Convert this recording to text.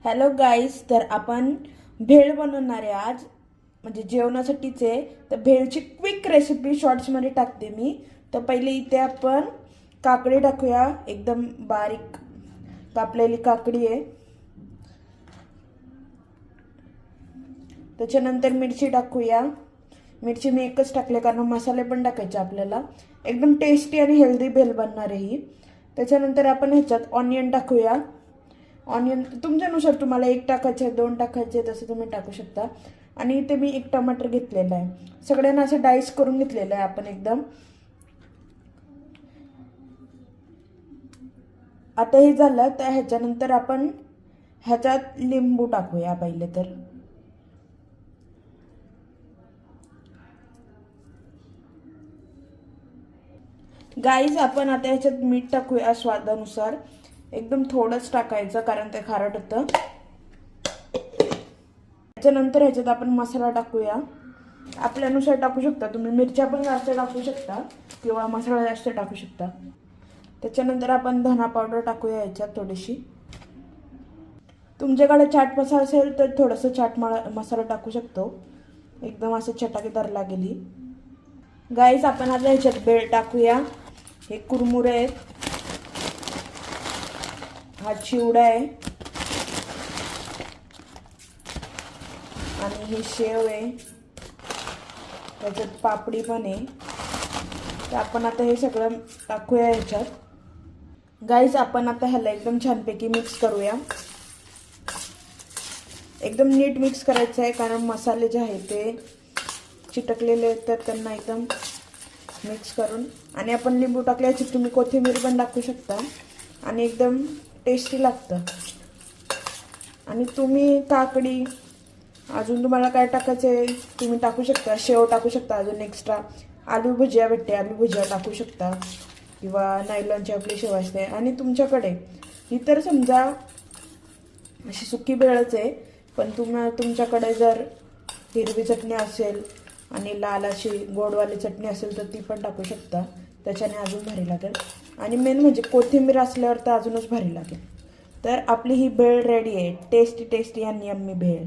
Hello guys, तर आपण भेळ बनवणार आहे आज, म्हणजे जेवणासाठीच आहे. तर भेळची क्विक रेसिपी शॉर्ट्समध्ये टाकते मी. तर पहिले इथे आपण काकडी टाकूया, एकदम बारीक कापलेली काकडी आहे. त्याच्यानंतर मिरची टाकूया. मिरची मी एकच टाकले कारण मसाले पण टाकायचे आपल्याला. एकदम टेस्टी आणि हेल्दी भेळ बनणार आहे ही. त्याच्यानंतर आपण ह्याच्यात ऑनियन टाकूया. ऑनियन तुमच्यानुसार, तुम्हाला एक टाकायचे दोन टाकायचे तसं तुम्ही टाकू शकता. आणि इथे मी एक टमाटर घेतलेला आहे. सगळ्यांना असं डाईस करून घेतलेलं आहे आपण एकदम. आता हे झालं तर ह्याच्यानंतर आपण ह्याच्यात लिंबू टाकूया पहिले तर. गाईज, आपण आता ह्याच्यात मीठ टाकूया स्वादानुसार. एकदम थोडंच टाकायचं कारण ते खारट होतं. त्याच्यानंतर ह्याच्यात आपण मसाला टाकूया. आपल्यानुसार टाकू शकता तुम्ही. मिरच्या पण जास्त टाकू शकता किंवा मसाला जास्त टाकू शकता. त्याच्यानंतर आपण धना पावडर टाकूया ह्याच्यात थोडीशी. तुमच्याकडे चाट मसाला असेल तर थोडंसं मसाला टाकू शकतो. एकदम असं चटाकेदार लागेल. गाईज, आपण आता ह्याच्यात भेळ टाकूया. हे कुरमुरे आहेत, हा चिवडा आहे आणि ही शेव आहे. त्याच्यात पापडी पण आहे. तर आपण आता हे सगळं टाकूया ह्याच्यात. गाईज, आपण आता ह्याला एकदम छानपैकी मिक्स करूया. एकदम नीट मिक्स करायचं आहे कारण मसाले जे आहे ते चिटकलेले आहेत, तर त्यांना एकदम मिक्स करून. आणि आपण लिंबू टाकल्याची तुम्ही कोथिंबीर पण टाकू शकता आणि एकदम टेस्टी लागतं. आणि तुम्ही काकडी, अजून तुम्हाला काय टाकायचं आहे तुम्ही टाकू शकता. शेव टाकू शकता, अजून एक्स्ट्रा आलू भुजिया भेटते, आलू भुजिया टाकू शकता किंवा नायलॉनची आपली शेव असते. आणि तुमच्याकडे ही तर समजा अशी सुकी भेळच आहे, पण तुमच्याकडे जर हिरवी चटणी असेल आणि लाल अशी गोडवाली चटणी असेल तर ती पण टाकू शकता. त्याच्याने अजून भारी लागेल. आणि मेन म्हणजे कोथिंबीर असल्यावर तर अजूनच भारी लागेल. तर आपली ही भेळ रेडी आहे. टेस्टी टेस्टी आणि यम्मी भेळ.